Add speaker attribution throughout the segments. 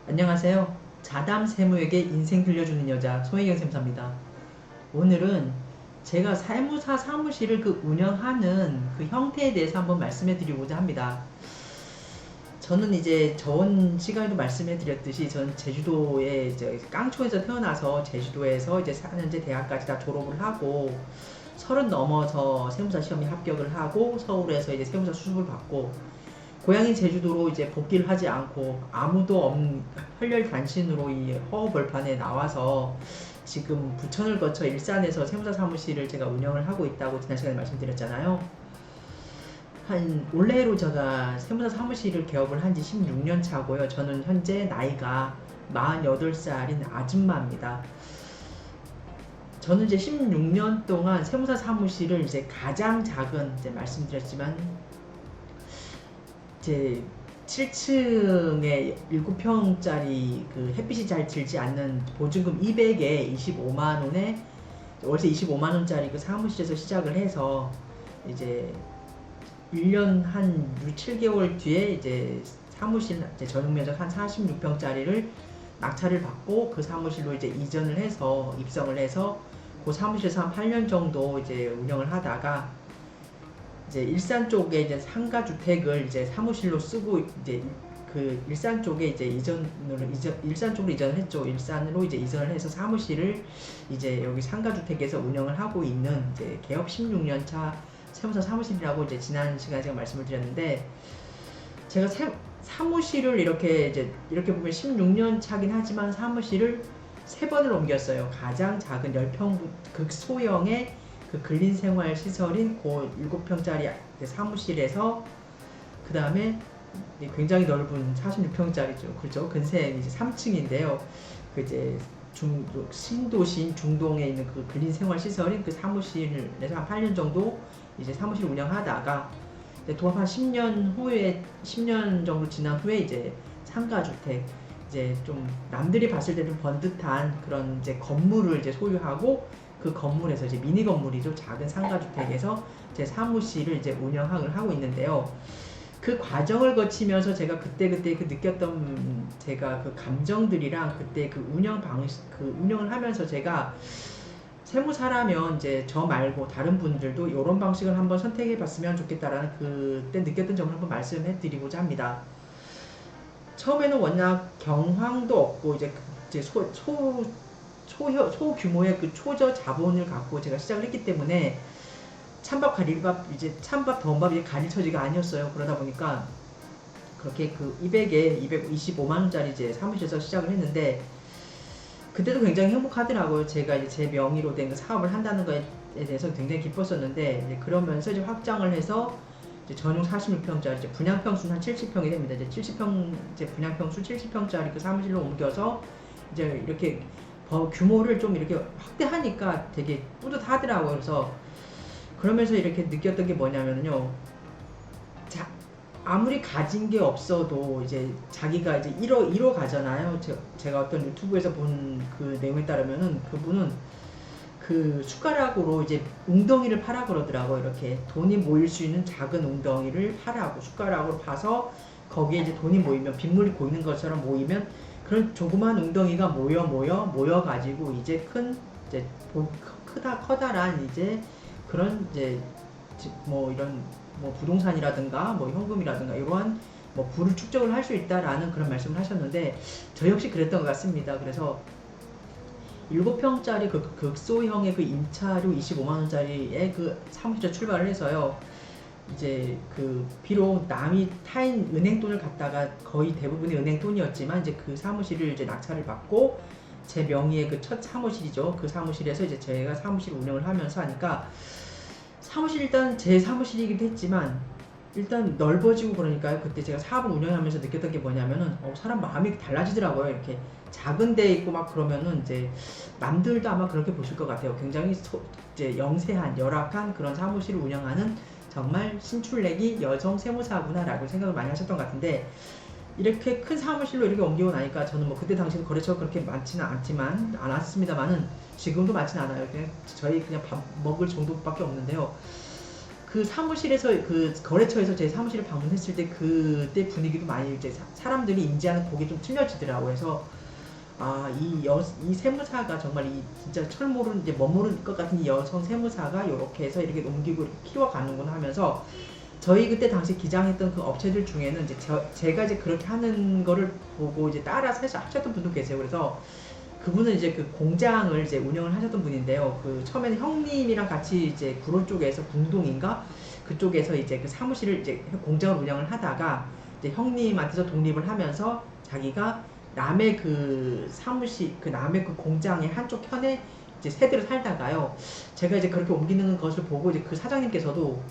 Speaker 1: 안녕하세요. 자담 세무에게 인생 들려주는 여자 송혜경 쌤사입니다. 오늘은 제가 세무사 사무실을 운영하는 그 형태에 대해서 한번 말씀해 드리고자 합니다. 저는 이제 전 시간에도 말씀해 드렸듯이 저는 제주도에 이제 깡초에서 태어나서 제주도에서 이제 4년제 대학까지 다 졸업을 하고 30 넘어서 세무사 시험에 합격을 하고 서울에서 이제 세무사 수습을 받고 고향인 제주도로 이제 복귀를 하지 않고 아무도 없는 혈혈단신으로 이 허허벌판에 나와서 지금 부천을 거쳐 일산에서 세무사 사무실을 제가 운영을 하고 있다고 지난 시간에 말씀드렸잖아요. 한 올해로 제가 세무사 사무실을 개업을 한 지 16년 차고요. 저는 현재 나이가 48살인 아줌마입니다. 저는 이제 16년 동안 세무사 사무실을 이제 가장 작은 이제 말씀드렸지만 제 7층에 7평짜리 그 햇빛이 잘 들지 않는 보증금 200에 25만원에 월세 25만원짜리 그 사무실에서 시작을 해서 이제 1년 한 6, 7개월 뒤에 이제 사무실 이제 전용 면적 한 46평짜리를 낙찰을 받고 그 사무실로 이제 이전을 해서 입성을 해서 그 사무실에서 한 8년 정도 이제 운영을 하다가 이제 일산 쪽에 이제 상가 주택을 이제 사무실로 쓰고 이제 그 일산 쪽에 이제 일산 쪽으로 이전을 했죠. 일산으로 이제 이전을 해서 사무실을 이제 여기 상가 주택에서 운영을 하고 있는 이제 개업 16년 차 세무사 사무실이라고 이제 지난 시간에 제가 말씀을 드렸는데 제가 사무실을 이렇게 보면 16년 차긴 하지만 사무실을 3번을 옮겼어요. 가장 작은 10평 극소형의 그 근린생활 시설인 그 7평짜리 사무실에서 그 다음에 굉장히 넓은 46평짜리죠. 그렇죠. 근생 이제 3층인데요. 그 이제 신도시인 중동에 있는 그 근린생활 시설인 그 사무실에서 한 8년 정도 이제 사무실 운영하다가 도합 한 10년 후에 10년 정도 지난 후에 이제 상가주택 이제 좀 남들이 봤을 때 좀 번듯한 그런 이제 건물을 이제 소유하고 그 건물에서 이제 미니 건물이죠. 작은 상가주택에서 제 사무실을 이제 운영을 하고 있는데요. 그 과정을 거치면서 제가 그때 그 느꼈던 제가 그 감정들이랑 그때 그 운영 방식 그 운영을 하면서 제가 세무사라면 이제 저 말고 다른 분들도 이런 방식을 한번 선택해 봤으면 좋겠다라는 그때 느꼈던 점을 한번 말씀해 드리고자 합니다. 처음에는 워낙 경황도 없고 이제 소규모의 그 초저 자본을 갖고 제가 시작을 했기 때문에 찬밥 가릴밥 이제 찬밥 더운밥 이제 가릴 처지가 아니었어요. 그러다 보니까 그렇게 그 200에 225만원짜리 이제 사무실에서 시작을 했는데 그때도 굉장히 행복하더라고요. 제가 이제 제 명의로 된 그 사업을 한다는 거에 대해서 굉장히 기뻤었는데 이제 그러면서 이제 확장을 해서 이제 전용 46평짜리 이제 분양평수는 한 70평이 됩니다. 이제 70평 이제 분양평수 70평짜리 그 사무실로 옮겨서 이제 이렇게 규모를 좀 이렇게 확대하니까 되게 뿌듯하더라고요. 그래서 그러면서 이렇게 느꼈던 게 뭐냐면요. 아무리 가진 게 없어도 이제 자기가 이제 이뤄 가잖아요. 제가 어떤 유튜브에서 본 그 내용에 따르면은 그분은 그 숟가락으로 이제 웅덩이를 파라 그러더라고요. 이렇게 돈이 모일 수 있는 작은 웅덩이를 파라고 숟가락으로 파서 거기에 이제 돈이 모이면 빗물이 고이는 것처럼 모이면 그런 조그만 웅덩이가 모여 가지고 이제 이제 커다란 이제 그런 이제 뭐 이런 뭐 부동산이라든가 뭐 현금이라든가 이러한 뭐 부를 축적을 할 수 있다라는 그런 말씀을 하셨는데 저 역시 그랬던 것 같습니다. 그래서 7평짜리 그 극소형의 그 임차료 25만원짜리의 그 사무실에 출발을 해서요. 이제 그 비록 남이 타인 은행 돈을 갖다가 거의 대부분의 은행 돈이었지만 이제 그 사무실을 이제 낙찰을 받고 제 명의의 그 첫 사무실이죠. 그 사무실에서 이제 제가 사무실 운영을 하면서 하니까 사무실 일단 제 사무실이기도 했지만 일단 넓어지고 그러니까요. 그때 제가 사업을 운영하면서 느꼈던 게 뭐냐면은 사람 마음이 달라지더라고요. 이렇게 작은 데 있고 막 그러면은 이제 남들도 아마 그렇게 보실 것 같아요. 굉장히 이제 영세한 열악한 그런 사무실을 운영하는 정말 신출내기 여성 세무사구나라고 생각을 많이 하셨던 것 같은데 이렇게 큰 사무실로 이렇게 옮기고 나니까 저는 뭐 그때 당시에 거래처가 그렇게 많지는 않았습니다만은 지금도 많지는 않아요. 그냥 저희 그냥 밥 먹을 정도밖에 없는데요. 그 사무실에서 그 거래처에서 제 사무실을 방문했을 때 그때 분위기도 많이 이제 사람들이 인지하는 폭이 좀 틀려지더라고요. 그래서 이 세무사가 정말 이 진짜 철모르는 이제 멋모를 것 같은 이 여성 세무사가 이렇게 해서 이렇게 옮기고 이렇게 키워가는구나 하면서 저희 그때 당시 기장했던 그 업체들 중에는 이제 제가 이제 그렇게 하는 거를 보고 이제 따라서 하셨던 분도 계세요. 그래서 그분은 이제 그 공장을 이제 운영을 하셨던 분인데요. 그 처음에는 형님이랑 같이 이제 구로 쪽에서 궁동인가 그쪽에서 이제 그 사무실을 이제 공장을 운영을 하다가 이제 형님한테서 독립을 하면서 자기가 남의 그 사무실 그 남의 그 공장의 한쪽 편에 이제 세대로 살다가요. 제가 이제 그렇게 옮기는 것을 보고 이제 그 사장님께서도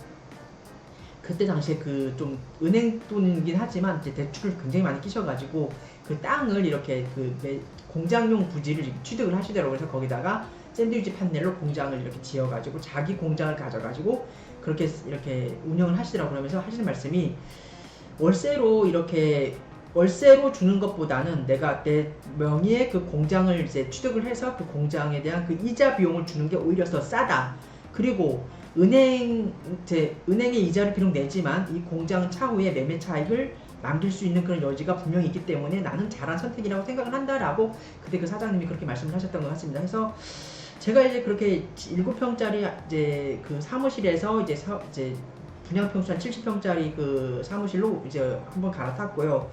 Speaker 1: 그때 당시에 그 좀 은행 돈이긴 하지만 이제 대출을 굉장히 많이 끼셔가지고 그 땅을 이렇게 그 공장용 부지를 취득을 하시더라고요. 그래서 거기다가 샌드위치 판넬로 공장을 이렇게 지어가지고 자기 공장을 가져가지고 그렇게 이렇게 운영을 하시더라고요. 그러면서 하시는 말씀이 월세로 주는 것보다는 내가 내 명의의 그 공장을 이제 취득을 해서 그 공장에 대한 그 이자 비용을 주는 게 오히려 더 싸다. 그리고 은행의 이자를 비록 내지만 이 공장 차후에 매매 차익을 남길 수 있는 그런 여지가 분명히 있기 때문에 나는 잘한 선택이라고 생각을 한다라고 그때 그 사장님이 그렇게 말씀을 하셨던 것 같습니다. 그래서 제가 이제 그렇게 7평짜리 이제 그 사무실에서 이제 분양평수 한 70평짜리 그 사무실로 이제 한번 갈아탔고요.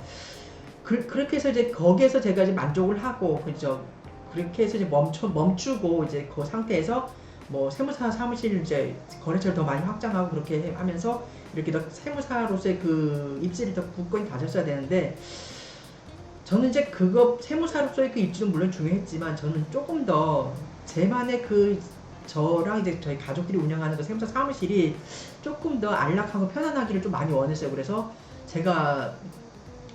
Speaker 1: 그렇게 해서 이제 거기에서 제가 이제 만족을 하고 그죠. 그렇게 해서 이제 멈추고 이제 그 상태에서 뭐 세무사 사무실 이제 거래처를 더 많이 확장하고 그렇게 하면서 이렇게 더 세무사로서의 그 입지를 더 굳건히 다졌어야 되는데 저는 이제 그거 세무사로서의 그 입지는 물론 중요했지만 저는 조금 더 제만의 그 저랑 이제 저희 가족들이 운영하는 그 세무사 사무실이 조금 더 안락하고 편안하기를 좀 많이 원했어요. 그래서 제가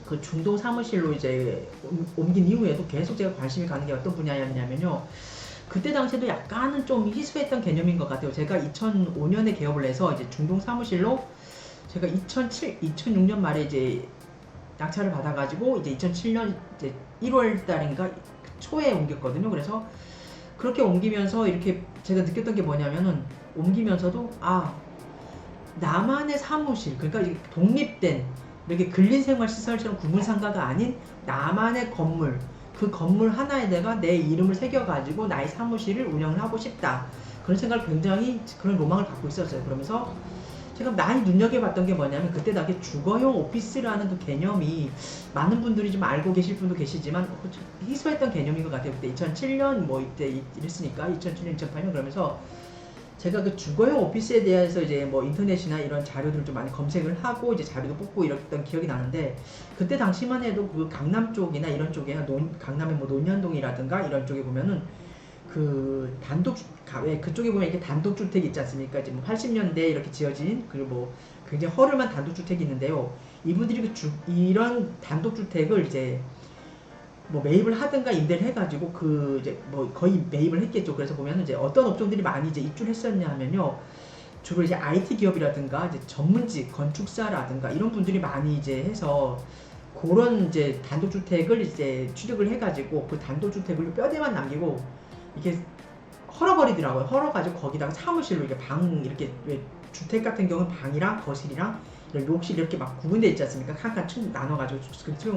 Speaker 1: 그 중동 사무실로 이제 옮긴 이후에도 계속 제가 관심이 가는 게 어떤 분야였냐면요. 그때 당시에도 약간은 좀 희소했던 개념인 것 같아요. 제가 2005년에 개업을 해서 이제 중동 사무실로 제가 2006년 말에 이제 낙찰을 받아가지고 이제 2007년 이제 1월 달인가 초에 옮겼거든요. 그래서 그렇게 옮기면서 이렇게 제가 느꼈던 게 뭐냐면은 옮기면서도 나만의 사무실 그러니까 이게 독립된 이렇게 근린생활시설처럼 구분상가가 아닌 나만의 건물 그 건물 하나에 내가 내 이름을 새겨가지고 나의 사무실을 운영을 하고 싶다. 그런 생각을 굉장히 그런 로망을 갖고 있었어요. 그러면서 제가 많이 눈여겨봤던 게 뭐냐면 그때 당시 주거용 오피스라는 그 개념이 많은 분들이 좀 알고 계실 분도 계시지만 희소했던 개념인 것 같아요. 그때 2007년 뭐 이때 이랬으니까 2007년 2008년 그러면서 제가 그 주거용 오피스에 대해서 이제 뭐 인터넷이나 이런 자료들을 좀 많이 검색을 하고 이제 자료도 뽑고 이랬던 기억이 나는데 그때 당시만 해도 그 강남 쪽이나 이런 쪽에 강남의 뭐 논현동이라든가 이런 쪽에 보면은 그 그쪽에 보면 이렇게 단독주택이 있지 않습니까? 이제 뭐 80년대 이렇게 지어진 그리고 뭐 굉장히 허름한 단독주택이 있는데요. 이분들이 이런 단독주택을 이제 뭐 매입을 하든가 임대를 해가지고 그 이제 뭐 거의 매입을 했겠죠. 그래서 보면 이제 어떤 업종들이 많이 이제 입주했었냐 하면요. 주로 이제 IT 기업이라든가 이제 전문직 건축사라든가 이런 분들이 많이 이제 해서 그런 이제 단독주택을 이제 취득을 해가지고 그 단독주택을 뼈대만 남기고 이게 헐어버리더라고요. 헐어가지고 거기다가 사무실로 이렇게 이렇게 왜 주택 같은 경우는 방이랑 거실이랑 이런 욕실 이렇게 막 구분되어 있지 않습니까? 칸칸 나눠가지고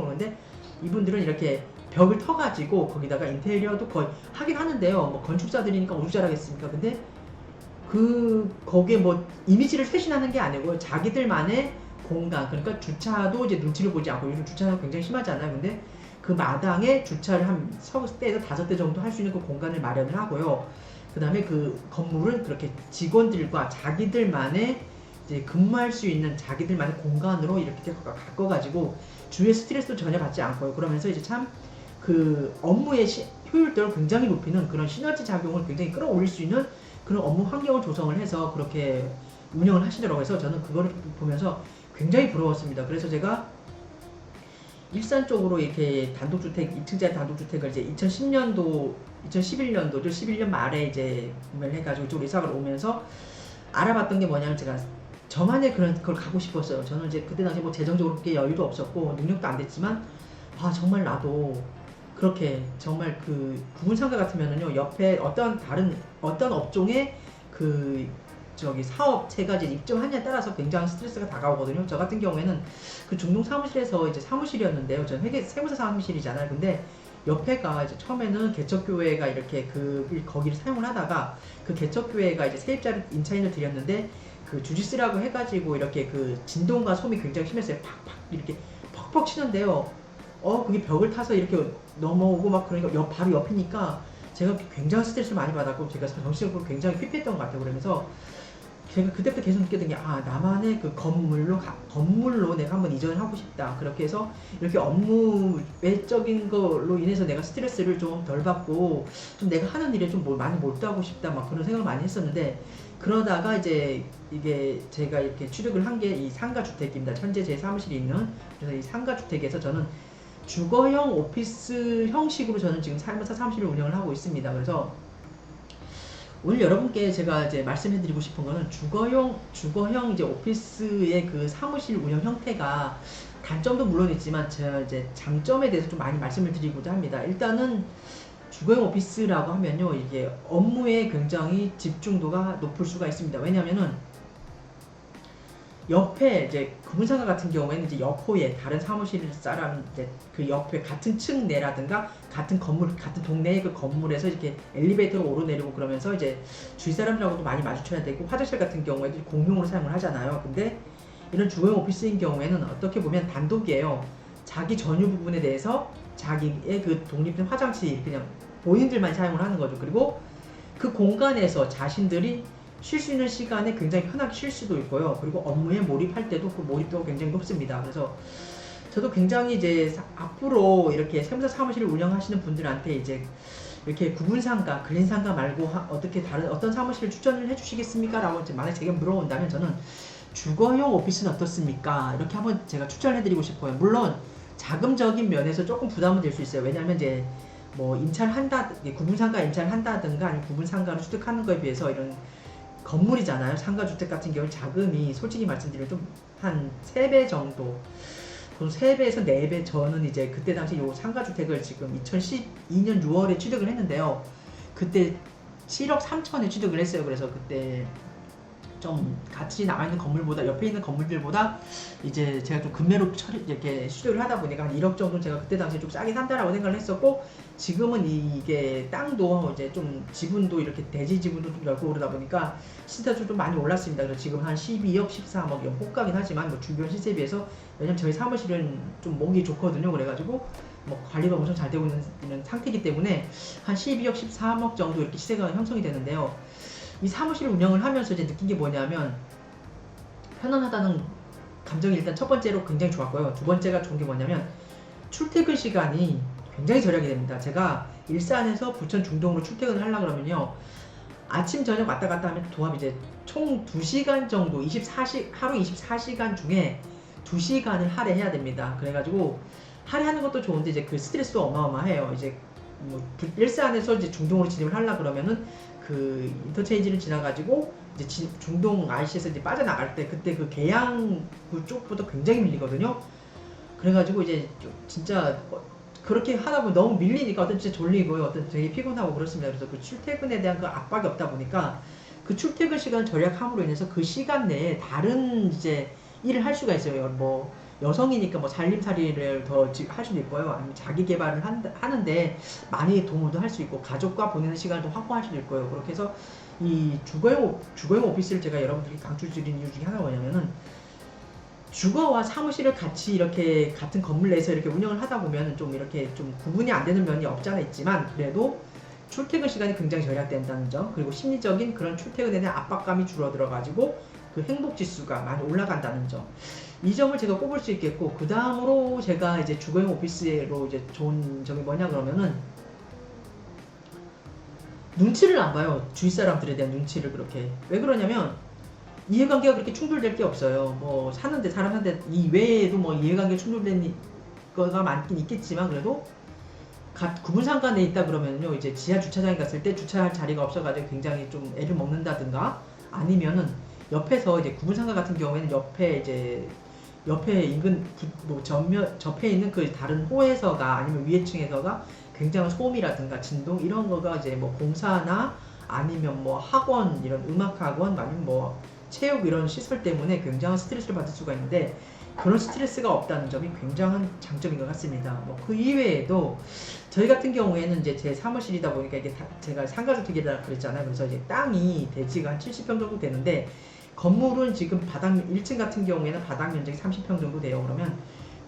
Speaker 1: 오는데 이분들은 이렇게 벽을 터가지고 거기다가 인테리어도 거의 하긴 하는데요. 뭐 건축사들이니까 오죽 잘하겠습니까? 근데 거기에 뭐 이미지를 쇄신하는 게 아니고요. 자기들만의 공간, 그러니까 주차도 이제 눈치를 보지 않고 요즘 주차가 굉장히 심하잖아요. 근데 그 마당에 주차를 한 3대에서 5대 정도 할 수 있는 그 공간을 마련을 하고요. 그 다음에 그 건물은 그렇게 직원들과 자기들만의 이제 근무할 수 있는 자기들만의 공간으로 이렇게 가꿔가지고 주위의 스트레스도 전혀 받지 않고요. 그러면서 이제 참 그 업무의 효율도를 굉장히 높이는 그런 시너지 작용을 굉장히 끌어올릴 수 있는 그런 업무 환경을 조성을 해서 그렇게 운영을 하시더라고요. 그래서 저는 그거를 보면서 굉장히 부러웠습니다. 그래서 제가 일산 쪽으로 이렇게 단독주택, 2층짜리 단독주택을 이제 2011년도, 11년 말에 이제 구매를 해가지고 이쪽으로 이사를 오면서 알아봤던 게 뭐냐면 제가 저만의 그걸 가고 싶었어요. 저는 이제 그때 당시 뭐 재정적으로 그렇게 여유도 없었고 능력도 안 됐지만 정말 나도 그렇게 정말 그 구분상가 같으면은요 옆에 어떤 업종의 그 저기 사업체가 이제 입점하냐에 따라서 굉장히 스트레스가 다가오거든요. 저 같은 경우에는 그 중동 사무실에서 이제 사무실이었는데요. 저는 회계 세무사 사무실이잖아요. 근데 옆에가 이제 처음에는 개척교회가 이렇게 거기를 사용을 하다가 그 개척교회가 이제 세입자를 임차인을 드렸는데 그 주지스라고 해가지고 이렇게 그 진동과 소음이 굉장히 심했어요. 팍팍 이렇게 퍽퍽 치는데요. 그게 벽을 타서 이렇게 넘어오고 막 그러니까 바로 옆이니까 제가 굉장히 스트레스를 많이 받았고 제가 정신적으로 굉장히 피폐했던 것 같아요. 그러면서 제가 그때부터 계속 느꼈던 게 나만의 그 건물로 내가 한번 이전을 하고 싶다. 그렇게 해서 이렇게 업무 외적인 걸로 인해서 내가 스트레스를 좀 덜 받고 좀 내가 하는 일에 좀 많이 몰두하고 싶다. 막 그런 생각을 많이 했었는데 그러다가 이제 이게 제가 이렇게 취득을 한 게 이 상가주택입니다. 현재 제 사무실이 있는. 그래서 이 상가주택에서 저는 주거형 오피스 형식으로 저는 지금 살면서 사무실을 운영을 하고 있습니다. 그래서 오늘 여러분께 제가 이제 말씀해드리고 싶은 거는 주거형 이제 오피스의 그 사무실 운영 형태가 단점도 물론 있지만 제가 이제 장점에 대해서 좀 많이 말씀을 드리고자 합니다. 일단은 주거형 오피스라고 하면요, 이게 업무에 굉장히 집중도가 높을 수가 있습니다. 왜냐면은 옆에 이제 구분상가 같은 경우에는 이제 옆호에 다른 사무실 사람 이제 그 옆에 같은 층 내라든가 같은 건물 같은 동네의 그 건물에서 이렇게 엘리베이터로 오르내리고 그러면서 이제 주위 사람들하고도 많이 마주쳐야 되고 화장실 같은 경우에도 공용으로 사용을 하잖아요. 근데 이런 주거용 오피스인 경우에는 어떻게 보면 단독이에요. 자기 전유 부분에 대해서 자기의 그 독립된 화장실 그냥 본인들만 사용을 하는 거죠. 그리고 그 공간에서 자신들이 쉴 수 있는 시간에 굉장히 편하게 쉴 수도 있고요. 그리고 업무에 몰입할 때도 그 몰입도가 굉장히 높습니다. 그래서 저도 굉장히 이제 앞으로 이렇게 세무사 사무실을 운영하시는 분들한테 이제 이렇게 구분상가, 근린상가 말고 어떻게 다른 어떤 사무실을 추천을 해주시겠습니까? 라고 만약 제가 물어본다면 저는 주거용 오피스는 어떻습니까? 이렇게 한번 제가 추천을 해드리고 싶어요. 물론 자금적인 면에서 조금 부담은 될 수 있어요. 왜냐하면 이제 뭐 임차를 구분상가 임차를 한다든가 아니면 구분상가를 취득하는 거에 비해서 이런 건물이잖아요. 상가주택 같은 경우는 자금이 솔직히 말씀드리면 좀 한 3배 정도, 3배에서 4배. 저는 이제 그때 당시 요 상가주택을 지금 2012년 6월에 취득을 했는데요. 그때 7억 3천에 취득을 했어요. 그래서 그때 좀 같이 남아있는 건물보다 옆에 있는 건물들보다 이제 제가 좀 금매로 이렇게 취득을 하다 보니까 한 1억 정도 제가 그때 당시에 좀 싸게 산다라고 생각을 했었고, 지금은 이게 땅도 이제 좀 지분도 이렇게 대지 지분도 좀 넓고 그러다 보니까 시세도 좀 많이 올랐습니다. 그래서 지금 한 12억 13억 호가긴 하지만 뭐 주변 시세에 비해서, 왜냐면 저희 사무실은 좀 목이 좋거든요. 그래가지고 뭐 관리가 엄청 잘 되고 있는 상태이기 때문에 한 12억 13억 정도 이렇게 시세가 형성이 되는데요. 이 사무실 운영을 하면서 이제 느낀 게 뭐냐면 편안하다는 감정이 일단 첫 번째로 굉장히 좋았고요. 두 번째가 좋은 게 뭐냐면 출퇴근 시간이 굉장히 절약이 됩니다. 제가 일산에서 부천 중동으로 출퇴근을 하려고 그러면요, 아침 저녁 왔다 갔다 하면 도합 이제 총 2시간 정도, 하루 24시간 중에 2시간을 할애해야 됩니다. 그래가지고 할애하는 것도 좋은데 이제 그 스트레스도 어마어마해요. 이제 뭐 일산에서 이제 중동으로 진입을 하려고 그러면은 그 인터체인지를 지나가지고 이제 중동 IC에서 이제 빠져나갈 때 그때 그 계양구 쪽부터 굉장히 밀리거든요. 그래가지고 이제 진짜 그렇게 하다 보면 너무 밀리니까 어떤 진짜 졸리고요, 어떤 되게 피곤하고 그렇습니다. 그래서 그 출퇴근에 대한 그 압박이 없다 보니까 그 출퇴근 시간 절약함으로 인해서 그 시간 내에 다른 이제 일을 할 수가 있어요. 뭐 여성이니까 뭐 살림살이를 더 할 수도 있고요. 아니면 자기 개발을 하는데 많이 도움도 할 수 있고, 가족과 보내는 시간을 더 확보할 수도 있고요. 그렇게 해서 이 주거용 오피스를 제가 여러분들께 강추드리는 이유 중에 하나가 뭐냐면은, 주거와 사무실을 같이 이렇게 같은 건물 내에서 이렇게 운영을 하다 보면 좀 이렇게 좀 구분이 안 되는 면이 없지 않아 있지만, 그래도 출퇴근 시간이 굉장히 절약된다는 점, 그리고 심리적인 그런 출퇴근에 대한 압박감이 줄어들어가지고 그 행복 지수가 많이 올라간다는 점, 이 점을 제가 꼽을 수 있겠고, 그 다음으로 제가 이제 주거용 오피스로 이제 좋은 점이 뭐냐 그러면은, 눈치를 안 봐요. 주위 사람들에 대한 눈치를. 그렇게 왜 그러냐면 이해관계가 그렇게 충돌될 게 없어요. 뭐 사람 사는데 이 외에도 뭐 이해관계 충돌된 거가 많긴 있겠지만, 그래도 구분상가 내에 있다 그러면요, 이제 지하 주차장에 갔을 때 주차할 자리가 없어가지고 굉장히 좀 애를 먹는다든가, 아니면은 옆에서 이제 구분상가 같은 경우에는 옆에 인근 뭐 접해 있는 그 다른 호에서가 아니면 위에 층에서가 굉장한 소음이라든가 진동 이런 거가 이제 뭐 공사나 아니면 뭐 학원, 이런 음악 학원, 아니면 뭐 체육 이런 시설 때문에 굉장한 스트레스를 받을 수가 있는데, 그런 스트레스가 없다는 점이 굉장한 장점인 것 같습니다. 뭐 그 이외에도 저희 같은 경우에는 이제 제 사무실이다 보니까 이게 제가 상가주택이라 그랬잖아요. 그래서 이제 땅이 대지가 한 70평 정도 되는데, 건물은 지금 바닥 1층 같은 경우에는 바닥 면적이 30평 정도 돼요. 그러면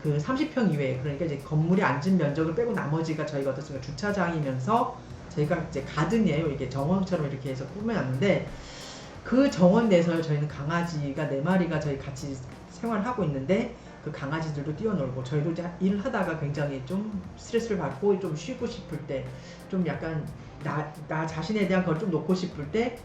Speaker 1: 그 30평 이외에, 그러니까 이제 건물의 앉은 면적을 빼고 나머지가 저희가 어떻습니까? 주차장이면서 저희가 이제 가든이에요. 이게 정원처럼 이렇게 해서 꾸며놨는데, 그 정원 내에서 저희는 강아지가 4마리가 저희 같이 생활하고 있는데, 그 강아지들도 뛰어놀고, 저희도 이제 일을 하다가 굉장히 좀 스트레스를 받고 좀 쉬고 싶을 때, 좀 약간 나 자신에 대한 걸 좀 놓고 싶을 때,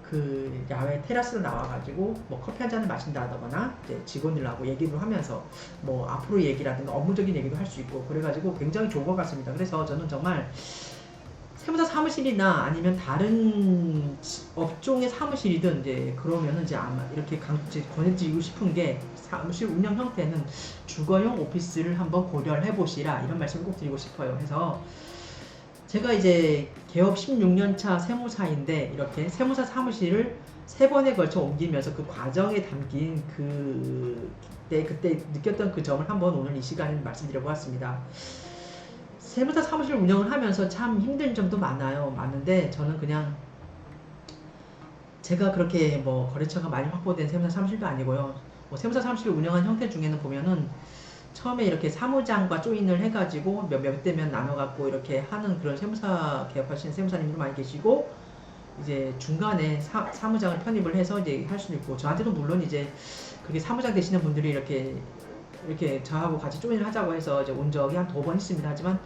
Speaker 1: 그 야외 테라스로 나와가지고 뭐 커피 한 잔을 마신다거나 이제 직원들하고 얘기를 하면서 뭐 앞으로 얘기라든가 업무적인 얘기도 할 수 있고, 그래가지고 굉장히 좋은 것 같습니다. 그래서 저는 정말 세무사 사무실이나 아니면 다른 업종의 사무실이든 이제 그러면은 이제 아마 이렇게 권해드리고 싶은 게, 사무실 운영 형태는 주거용 오피스를 한번 고려를 해보시라, 이런 말씀을 꼭 드리고 싶어요. 그래서 제가 이제 개업 16년차 세무사인데, 이렇게 세무사 사무실을 3번에 걸쳐 옮기면서 그 과정에 담긴 그때 느꼈던 그 점을 한번 오늘 이 시간에 말씀드려보았습니다. 세무사 사무실 운영을 하면서 참 힘든 점도 많은데, 저는 그냥 제가 그렇게 뭐 거래처가 많이 확보된 세무사 사무실도 아니고요. 뭐 세무사 사무실을 운영한 형태 중에는 보면은 처음에 이렇게 사무장과 조인을 해가지고 몇 대면 나눠갖고 이렇게 하는 그런 세무사 개업하시는 세무사님들 많이 계시고, 이제 중간에 사무장을 편입을 해서 이제 할 수도 있고, 저한테도 물론 이제 그렇게 사무장 되시는 분들이 이렇게 저하고 같이 조인을 하자고 해서 이제 온 적이 한 2번 있습니다. 하지만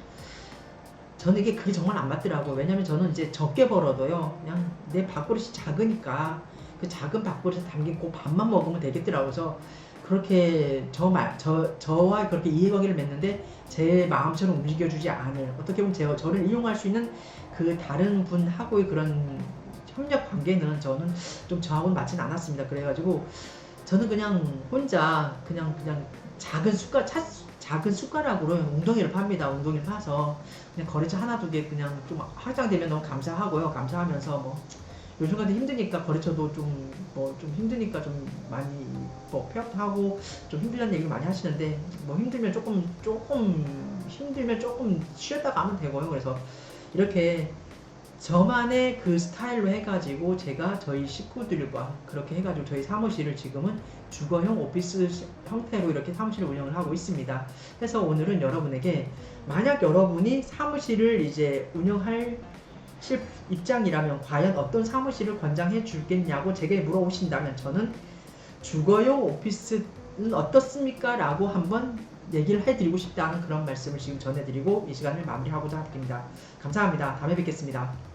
Speaker 1: 저는 그게 정말 안 맞더라고요. 왜냐면 저는 이제 적게 벌어도요, 그냥 내 밥그릇이 작으니까 그 작은 밥그릇에 담긴 그 밥만 먹으면 되겠더라고요. 그래서 그렇게 저와 그렇게 이해관계를 맺는데 제 마음처럼 움직여주지 않을, 어떻게 보면 저를 이용할 수 있는 그 다른 분하고의 그런 협력 관계는 저는 좀 저하고는 맞지는 않았습니다. 그래가지고 저는 그냥 혼자 그냥 작은 숟가락으로 웅덩이를 팝니다. 웅덩이를 파서 그냥 거래처 하나 두 개 그냥 좀 확장되면 너무 감사하고요. 감사하면서 뭐 요즘 같은 힘드니까 거래처도 좀 힘드니까 좀 많이 뭐 폐업하고 좀 힘들다는 얘기를 많이 하시는데, 뭐 힘들면 조금 힘들면 조금 쉬었다 가면 되고요. 그래서 이렇게 저만의 그 스타일로 해가지고 제가 저희 식구들과 그렇게 해가지고 저희 사무실을 지금은 주거형 오피스 형태로 이렇게 사무실을 운영을 하고 있습니다. 그래서 오늘은 여러분에게, 만약 여러분이 사무실을 이제 운영할 입장이라면 과연 어떤 사무실을 권장해 줄겠냐고 제게 물어보신다면, 저는 주거용 오피스는 어떻습니까? 라고 한번 얘기를 해드리고 싶다는 그런 말씀을 지금 전해드리고 이 시간을 마무리하고자 합니다. 감사합니다. 다음에 뵙겠습니다.